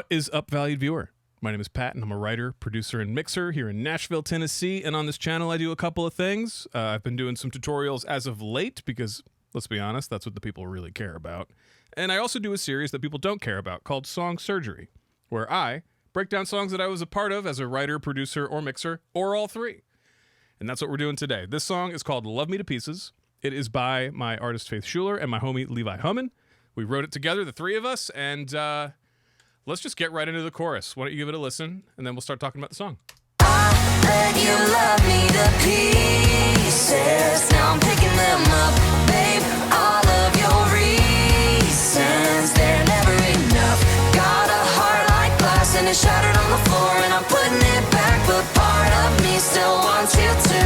What is up, valued viewer? My name is Pat, and I'm a writer, producer, and mixer here in Nashville, Tennessee. And on this channel, I do a couple of things. I've been doing some tutorials as of late because, let's be honest, that's what the people really care about. And I also do a series that people don't care about called Song Surgery, where I break down songs that I was a part of as a writer, producer, or mixer, or all three. And that's what we're doing today. This song is called Love Me to Pieces. It is by my artist Faith Schuler and my homie Levi Hummon. We wrote it together, the three of us, and let's just get right into the chorus. Why don't you give it a listen, and then we'll start talking about the song. I let you love me to pieces. Now I'm picking them up, babe. All of your reasons, they're never enough. Got a heart like glass and it's shattered on the floor, and I'm putting it back, but part of me still wants you to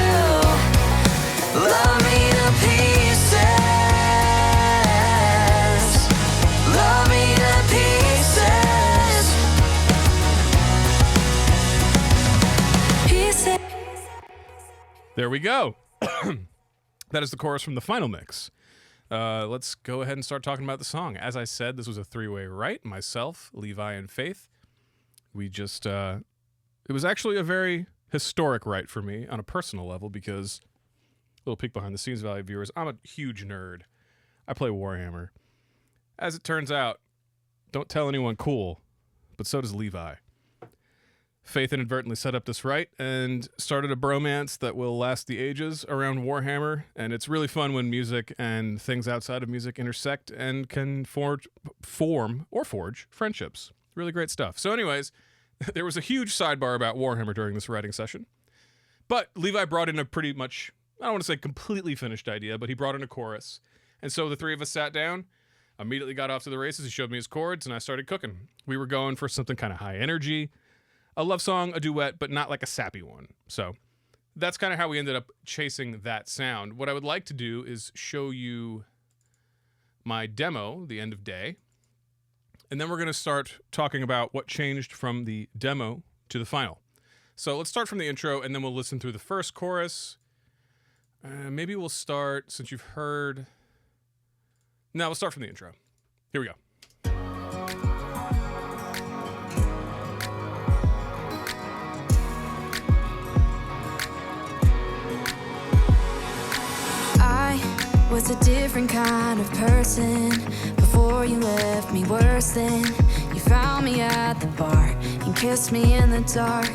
love me to pieces. Love me to pieces. There we go. That is the chorus from the final mix. Let's go ahead and start talking about the song. As I said, this was a three-way write. Myself, Levi, and Faith. We just, it was actually a very historic write for me on a personal level because, little peek behind the scenes, valued viewers, I'm a huge nerd. I play Warhammer. As it turns out, don't tell anyone cool, but so does Levi. Faith inadvertently set up this write and started a bromance that will last the ages around Warhammer, and it's really fun when music and things outside of music intersect and can forge friendships. Really great stuff. So anyways, there was a huge sidebar about Warhammer during this writing session, but Levi brought in a pretty much, I don't want to say completely finished idea, but he brought in a chorus, and so the three of us sat down, immediately got off to the races. He showed me his chords, and I started cooking. We were going for something kind of high energy, a love song, a duet, but not like a sappy one. So that's kind of how we ended up chasing that sound. What I would like to do is show you my demo, The End of Day, and then we're going to start talking about what changed from the demo to the final. So let's start from the intro, and then we'll listen through the first chorus. Maybe we'll start, since you've heard... No, we'll start from the intro. Here we go. Was a different kind of person before you left me, worse than you found me at the bar and kissed me in the dark.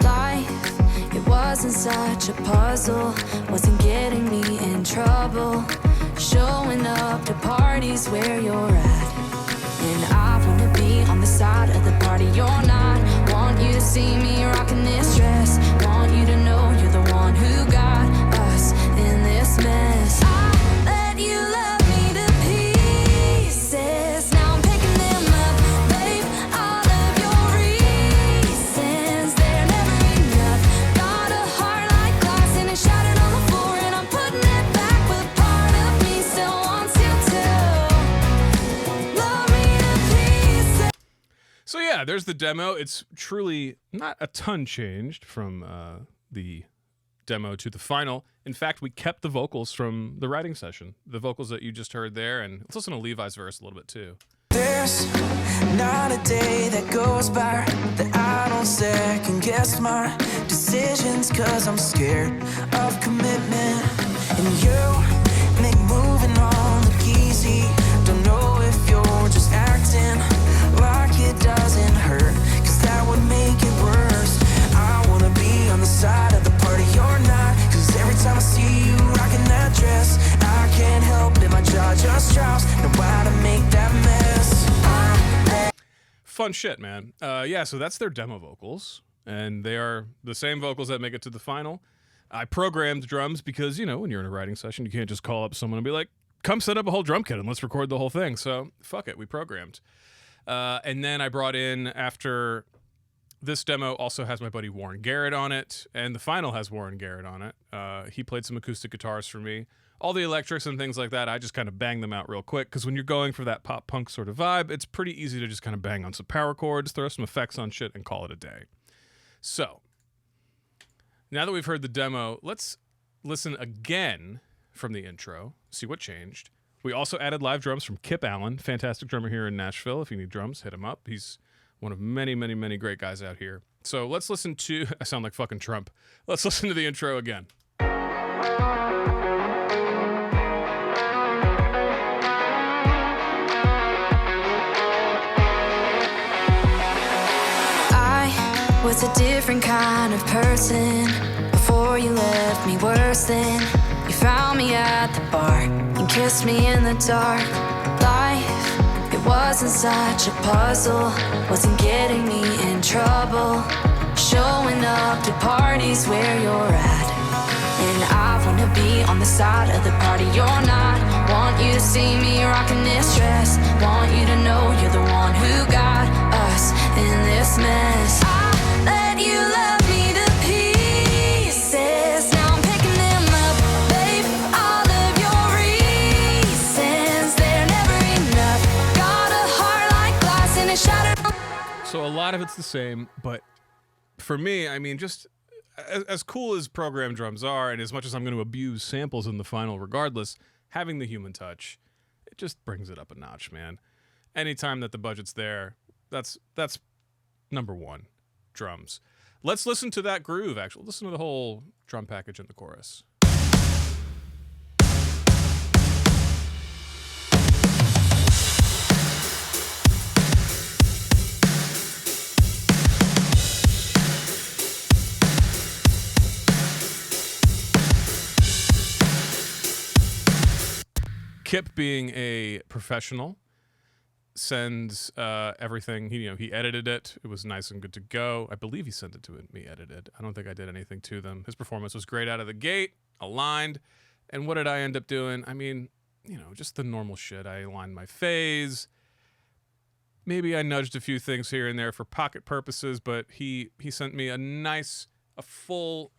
Life, it wasn't such a puzzle, wasn't getting me in trouble, showing up to parties where you're at. And I wanna be on the side of the party you're not. Want you to see me rocking this dress, want you to know you're the one who got us in this mess. You love me to pieces. Now I'm picking them up, babe. All of your reasons, they're never enough. Got a heart like glass and it's shattered on the floor, and I'm putting it back, but part of me still wants you to love me to pieces. So yeah, there's the demo. It's truly not a ton changed from the demo to the final. In fact, we kept the vocals from the writing session, the vocals that you just heard there, and let's listen to Levi's verse a little bit too. There's not a day that goes by that I don't second guess my decisions, 'cause I'm scared of commitment. And you make moving on look easy. Don't know if you're just acting like it doesn't hurt, 'cause that would make it worse. I wanna be on the side of the party you're not, 'cause every time I see you rocking that dress, I can't help it, my jaw just drops. Know how to make that mess. Fun shit, man. Yeah, so that's their demo vocals, and they are the same vocals that make it to the final. I programmed drums because, you know, when you're in a writing session, you can't just call up someone and be like, come set up a whole drum kit and let's record the whole thing. So fuck it, we programmed. And then I brought in, after this demo also has my buddy Warren Garrett on it, and the final has Warren Garrett on it. He played some acoustic guitars for me. All the electrics and things like that, I just kind of bang them out real quick, because when you're going for that pop punk sort of vibe, it's pretty easy to just kind of bang on some power chords, throw some effects on shit, and call it a day. So, now that we've heard the demo, let's listen again from the intro, see what changed. We also added live drums from Kip Allen, fantastic drummer here in Nashville. If you need drums, hit him up. He's One of many, many, many great guys out here. So let's listen to, I sound like fucking Trump. Let's listen to the intro again. I was a different kind of person before you left me worse than you found me at the bar and kissed me in the dark. Life, it wasn't such a puzzle, wasn't getting me in trouble, showing up to parties where you're at. And I wanna be on the side of the party you're not. Want you to see me rocking this dress, want you to know you're the one who got us in this mess. I let you love me to pieces, now I'm picking them up, babe. All of your reasons, they're never enough. Got a heart like glass and it shattered. So a lot of it's the same, but for me, I mean, just as cool as program drums are, and as much as I'm going to abuse samples in the final regardless, having the human touch, it just brings it up a notch, man. Anytime that the budget's there, that's number one, drums. Let's listen to that groove, actually. Listen to the whole drum package in the chorus. Kip, being a professional, sends everything. He edited it. It was nice and good to go. I believe he sent it to me edited. I don't think I did anything to them. His performance was great out of the gate, aligned. And what did I end up doing? I mean, just the normal shit. I aligned my phase. Maybe I nudged a few things here and there for pocket purposes, but he sent me a full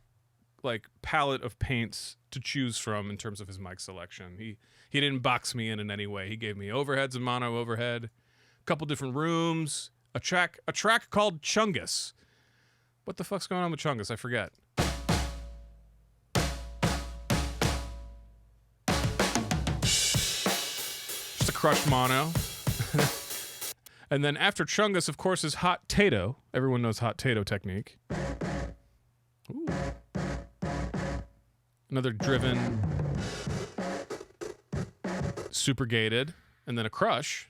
palette of paints to choose from in terms of his mic selection. He didn't box me in any way. He gave me overheads and mono overhead, a couple different rooms, a track called Chungus. What the fuck's going on with Chungus? I forget. Just a crushed mono. And then after Chungus, of course, is Hot Tato. Everyone knows Hot Tato technique. Ooh. Another driven, super gated, and then a crush.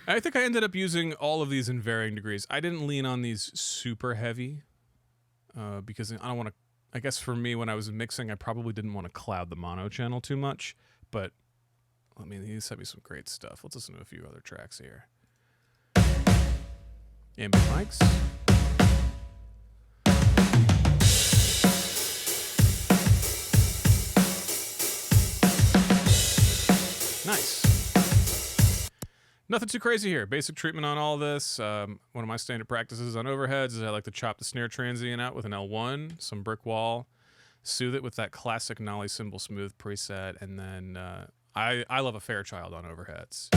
I think I ended up using all of these in varying degrees. I didn't lean on these super heavy because I don't want to. I guess for me, when I was mixing, I probably didn't want to cloud the mono channel too much, but I mean, he sent me some great stuff. Let's listen to a few other tracks here. Ambient mics. Nice. Nothing too crazy here. Basic treatment on all this. One of my standard practices on overheads is I like to chop the snare transient out with an L1, some brick wall, soothe it with that classic Nolly cymbal smooth preset, and then I love a Fairchild on overheads.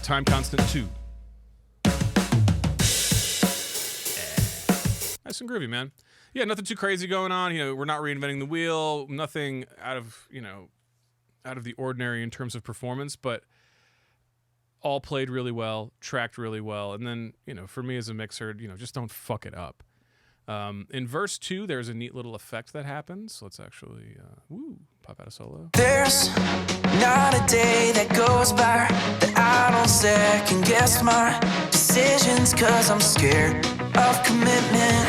Time constant 2. Nice and groovy, man. Yeah, nothing too crazy going on. We're not reinventing the wheel. Nothing out of the ordinary in terms of performance, but all played really well, tracked really well. And then, for me as a mixer, just don't fuck it up. In verse 2, there's a neat little effect that happens. Let's actually, pop out a solo. There's not a day that goes by that I don't second guess my decisions, 'cause I'm scared of commitment.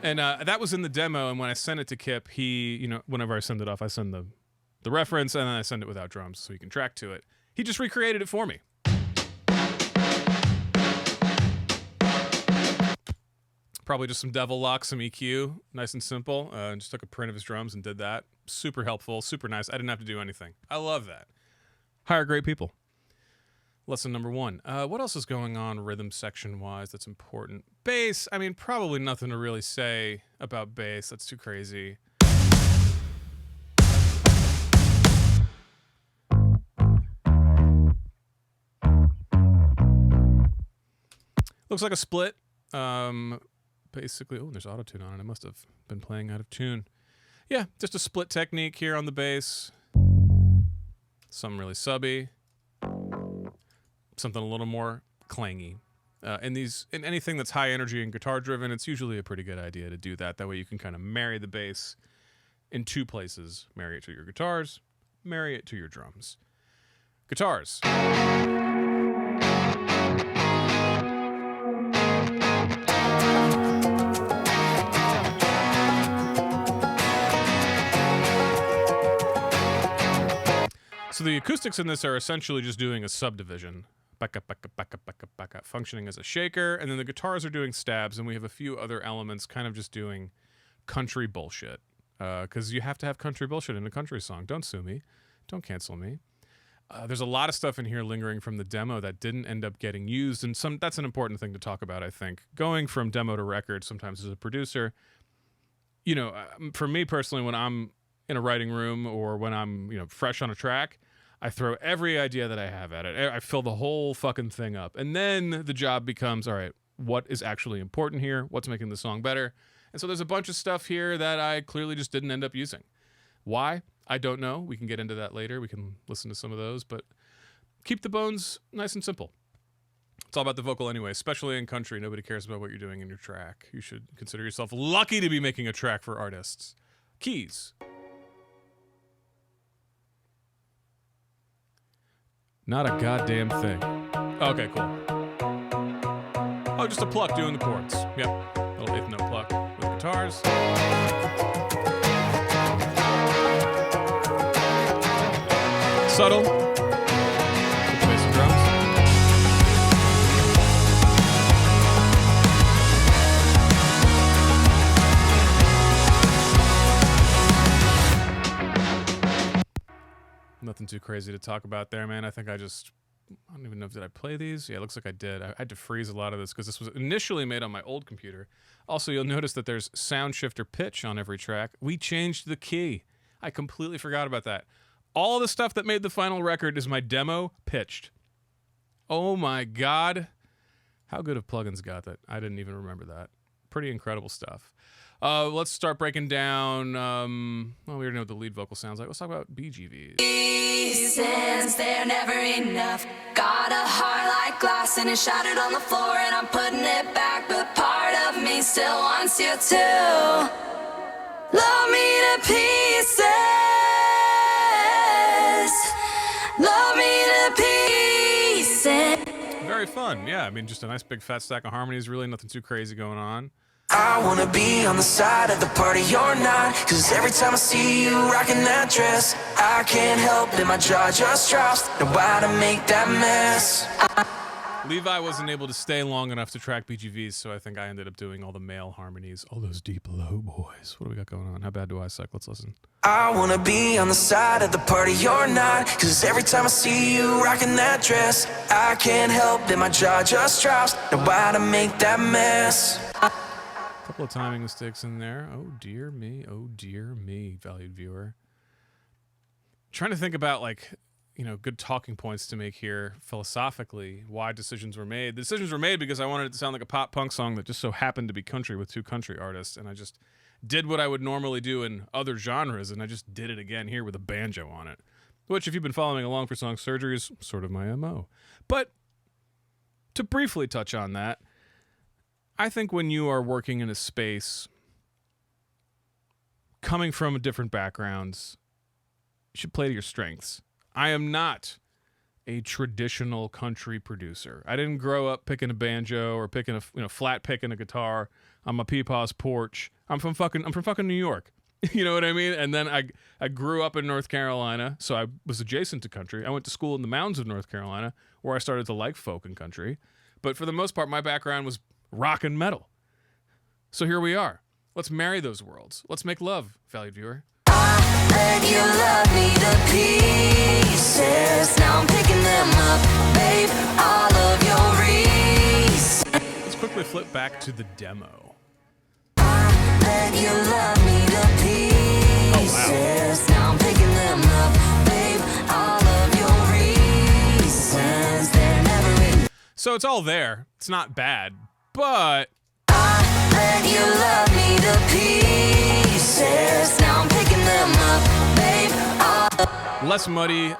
And that was in the demo, and when I sent it to Kip, he, whenever I send it off, I send the reference, and then I send it without drums so he can track to it. He just recreated it for me. Probably just some devil lock, some EQ, nice and simple. Just took a print of his drums and did that. Super helpful, super nice. I didn't have to do anything. I love that. Hire great people. Lesson number 1. What else is going on rhythm section-wise that's important? Bass. I mean, probably nothing to really say about bass. That's too crazy. Looks like a split. basically, oh, there's auto-tune on it. I must have been playing out of tune. Yeah, just a split technique here on the bass. Some really subby. Something a little more clangy. In anything that's high energy and guitar driven, it's usually a pretty good idea to do that. That way you can kind of marry the bass in two places. Marry it to your guitars, marry it to your drums. Guitars. So the acoustics in this are essentially just doing a subdivision. Back up, functioning as a shaker, and then the guitars are doing stabs, and we have a few other elements kind of just doing country bullshit. Because you have to have country bullshit in a country song. Don't sue me. Don't cancel me. There's a lot of stuff in here lingering from the demo that didn't end up getting used, and that's an important thing to talk about, I think. Going from demo to record sometimes as a producer, for me personally, when I'm in a writing room or when I'm, fresh on a track, I throw every idea that I have at it. I fill the whole fucking thing up. And then the job becomes, all right, what is actually important here? What's making the song better? And so there's a bunch of stuff here that I clearly just didn't end up using. Why? I don't know. We can get into that later. We can listen to some of those, but keep the bones nice and simple. It's all about the vocal anyway, especially in country. Nobody cares about what you're doing in your track. You should consider yourself lucky to be making a track for artists. Keys. Not a goddamn thing. Okay, cool. Oh, just a pluck doing the chords. Yep. Little eighth note pluck with guitars. Subtle. With the bass and drums. Nothing too crazy to talk about there, man. I don't even know, did I play these? Yeah, it looks like I did. I had to freeze a lot of this because this was initially made on my old computer. Also, you'll notice that there's sound shifter pitch on every track. We changed the key. I completely forgot about that. All the stuff that made the final record is my demo pitched. Oh my God. How good have plugins got that? I didn't even remember that. Pretty incredible stuff. Let's start breaking down. We already know what the lead vocal sounds like. Let's talk about BGVs. Reasons they're never enough. Got a heart like glass and it's shattered on the floor, and I'm putting it back, but part of me still wants you to love me to pieces. Love me to pieces. Very fun. Yeah, I mean, just a nice big fat stack of harmonies. Really nothing too crazy going on. I wanna be on the side of the party you're not, cause every time I see you rocking that dress, I can't help it, my jaw just drops. Know how to make that mess. Levi wasn't able to stay long enough to track BGVs, so I think I ended up doing all the male harmonies. All those deep low boys. What do we got going on? How bad do I suck? Let's listen. I wanna be on the side of the party you're not, cause every time I see you rocking that dress, I can't help it, my jaw just drops. Know how to make that mess. Couple of timing mistakes in there. Oh dear me, valued viewer. Trying to think about good talking points to make here philosophically, why decisions were made. The decisions were made because I wanted it to sound like a pop punk song that just so happened to be country with two country artists, and I just did what I would normally do in other genres, and I just did it again here with a banjo on it, which if you've been following along for Song Surgery is sort of my MO. But to briefly touch on that, I think when you are working in a space coming from different backgrounds, you should play to your strengths. I am not a traditional country producer. I didn't grow up picking a banjo or picking a flat picking a guitar on my peepaw's porch. I'm from fucking New York. You know what I mean? And then I grew up in North Carolina, so I was adjacent to country. I went to school in the mountains of North Carolina, where I started to like folk and country. But for the most part, my background was rock and metal. So here we are. Let's marry those worlds. Let's make love, valued viewer. I let you love me to pieces. Now I'm picking them up, babe. All of your reasons. Let's quickly flip back to the demo. I let you love me to pieces. Now I'm picking them up, babe. All of your reasons. They're never in. So it's all there. It's not bad. But I let you love me to pieces. Now I'm picking them up, babe. Less muddy,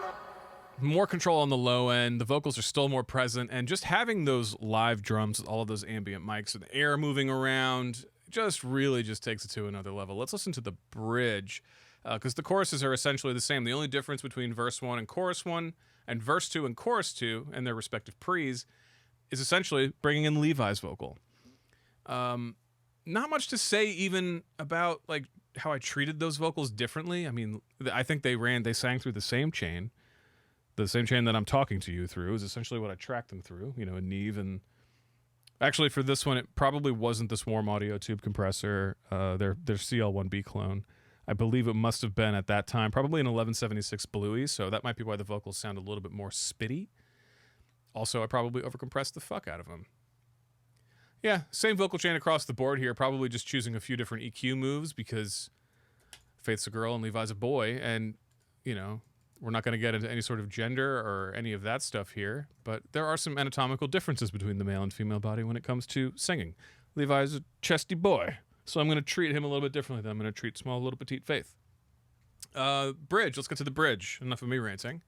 more control on the low end. The vocals are still more present, and just having those live drums with all of those ambient mics and the air moving around just really just takes it to another level. Let's listen to the bridge, because the choruses are essentially the same. The only difference between verse 1 and chorus 1 and verse 2 and chorus 2 and their respective pre's is essentially bringing in Levi's vocal. Not much to say even about like how I treated those vocals differently. I mean, I think they sang through the same chain. The same chain that I'm talking to you through is essentially what I tracked them through, you know, a Neve. And actually for this one, it probably wasn't the Swarm audio tube compressor, their CL1B clone. I believe it must have been at that time, probably an 1176 Bluey, so that might be why the vocals sound a little bit more spitty. Also, I probably overcompressed the fuck out of them. Yeah, same vocal chain across the board here, probably just choosing a few different EQ moves because Faith's a girl and Levi's a boy, and, you know, we're not going to get into any sort of gender or any of that stuff here, but there are some anatomical differences between the male and female body when it comes to singing. Levi's a chesty boy, so I'm going to treat him a little bit differently than I'm going to treat small, little petite Faith. Bridge, let's get to the bridge. Enough of me ranting.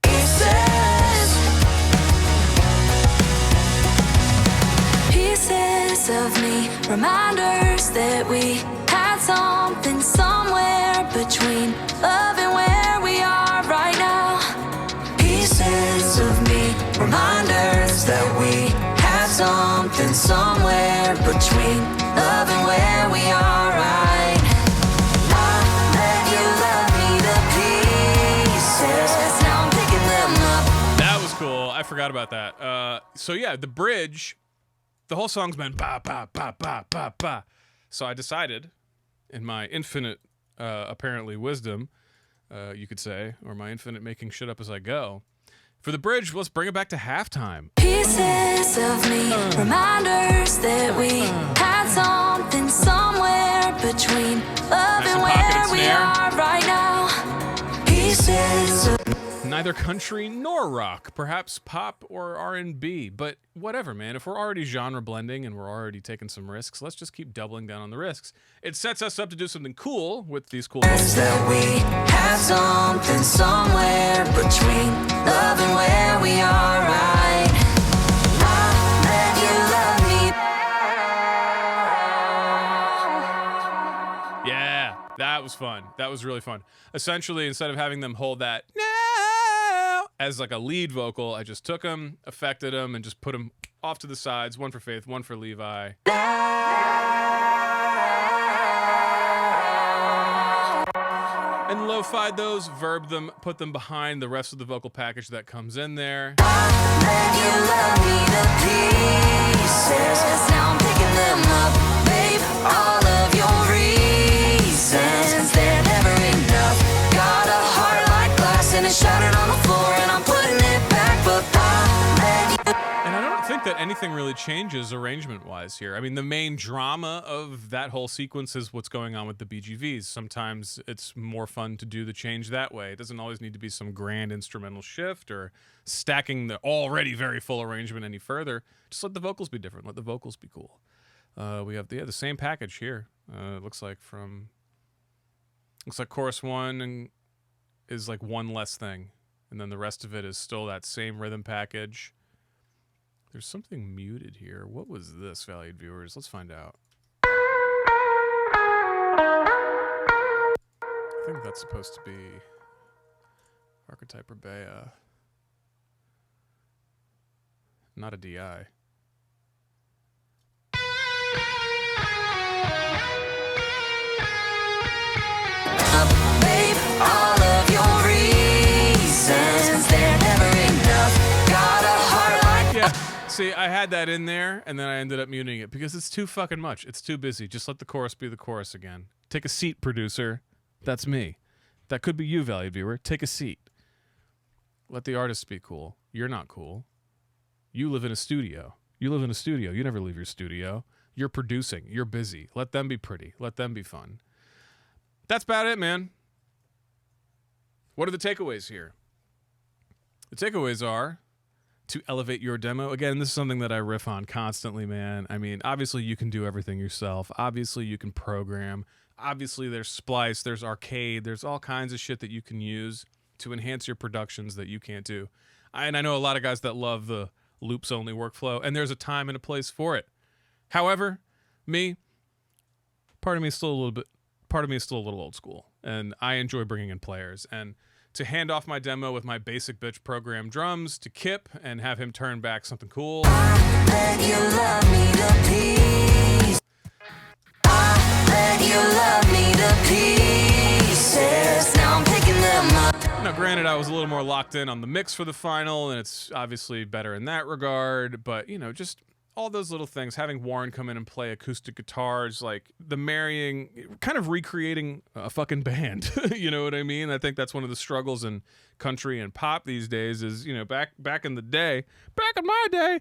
Pieces of me, reminders that we had something somewhere between love and where we are right now. Pieces of me, reminders that we have something somewhere between love and where we are right. I let you love me to pieces. Now I'm picking them up. That was cool. I forgot about that. So yeah, the bridge, the whole song's been ba ba ba ba ba ba. So I decided, in my infinite, apparently wisdom, you could say, or my infinite making shit up as I go, for the bridge, let's bring it back to halftime. Pieces of me, reminders that we had something somewhere between love Nice and and pocketed where we snare. are right now. Pieces of Neither country nor rock, perhaps pop or R&B, but whatever, man. If we're already genre blending and we're already taking some risks, let's just keep doubling down on the risks. It sets us up to do something cool with these cool vocals. that we have something somewhere between love and where we are right. I let you love me. Yeah, that was fun. That was really fun. Essentially, instead of having them hold that no as like a lead vocal, I just took them, affected them, and just put them off to the sides. One for Faith, one for Levi. And lo-fied those, verbed them, put them behind the rest of the vocal package that comes in there. Let you love me to pieces. Now I'm picking them up, babe. All of your reasons, they're never enough. Got a heart like glass and it's shattered on the floor, and I'm putting it back, but I let you. And I don't think that anything really changes arrangement-wise here. I mean, the main drama of that whole sequence is what's going on with the BGVs. Sometimes it's more fun to do the change that way. It doesn't always need to be some grand instrumental shift or stacking the already very full arrangement any further. Just let the vocals be different. Let the vocals be cool. We have the same package here. It looks like chorus 1 is like one less thing, and then the rest of it is still that same rhythm package. There's something muted here. What was this, valued viewers? Let's find out. I think that's supposed to be Archetype Rebea. Not a DI. Babe, all of your reasons, they're never enough. Got a heart like Yeah. See, I had that in there, and then I ended up muting it because it's too fucking much. It's too busy. Just let the chorus be the chorus again. Take a seat, producer. That's me. That could be you, valued viewer. Take a seat. Let the artist be cool. You're not cool. You live in a studio. You live in a studio. You never leave your studio. You're producing. You're busy. Let them be pretty. Let them be fun. That's about it, man. What are the takeaways here? The takeaways are to elevate your demo. Again, this is something that I riff on constantly, man. I mean, obviously you can do everything yourself. Obviously you can program. Obviously there's Splice, there's Arcade, there's all kinds of shit that you can use to enhance your productions that you can't do. And I know a lot of guys that love the loops only workflow, and there's a time and a place for it. However, part of me is still a little old school, and I enjoy bringing in players. And to hand off my demo with my basic bitch program drums to Kip and have him turn back something cool. I beg you love me to pieces. I beg you love me to pieces. Now I'm picking them up. Now, granted, I was a little more locked in on the mix for the final, and it's obviously better in that regard, but, you know, just all those little things, having Warren come in and play acoustic guitars, like the marrying, kind of recreating a fucking band. You know what I mean? I think that's one of the struggles in country and pop these days is, you know, back in the day, back in my day,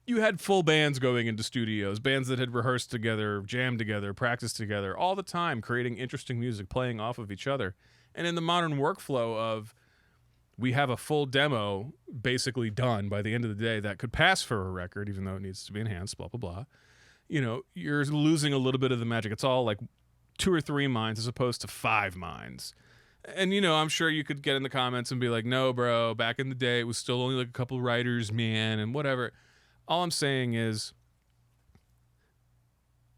you had full bands going into studios, bands that had rehearsed together, jammed together, practiced together all the time, creating interesting music, playing off of each other. And in the modern workflow of, we have a full demo basically done by the end of the day that could pass for a record, even though it needs to be enhanced, blah, blah, blah. You know, you're losing a little bit of the magic. It's all like 2 or 3 minds as opposed to 5 minds. And, you know, I'm sure you could get in the comments and be like, no, bro, back in the day, it was still only like a couple writers, man, and whatever. All I'm saying is,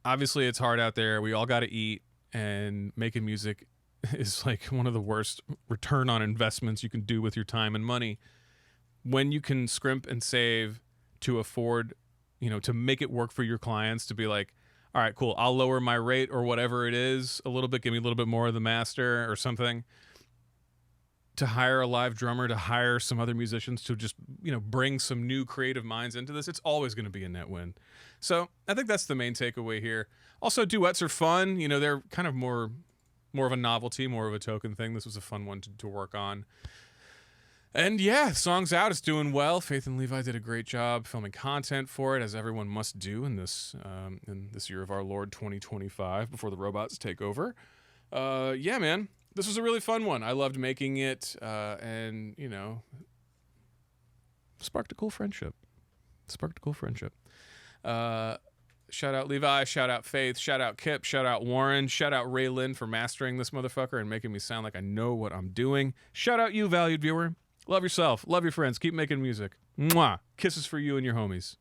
obviously it's hard out there. We all got to eat, and making music is like one of the worst return on investments you can do with your time and money. When you can scrimp and save to afford, you know, to make it work for your clients, to be like, all right, cool, I'll lower my rate or whatever it is a little bit, give me a little bit more of the master or something, to hire a live drummer, to hire some other musicians to just, you know, bring some new creative minds into this, it's always going to be a net win. So I think that's the main takeaway here. Also, duets are fun. You know, they're kind of more of a novelty, more of a token thing. This was a fun one to work on. And yeah, song's out. It's doing well. Faith and Levi did a great job filming content for it, as everyone must do in this year of our Lord 2025 before the robots take over. Yeah, man, this was a really fun one. I loved making it, and, you know, sparked a cool friendship. Shout out Levi, shout out Faith, shout out Kip, shout out Warren, shout out Ray Lynn for mastering this motherfucker and making me sound like I know what I'm doing. Shout out you, valued viewer. Love yourself, love your friends, keep making music. Mwah. Kisses for you and your homies.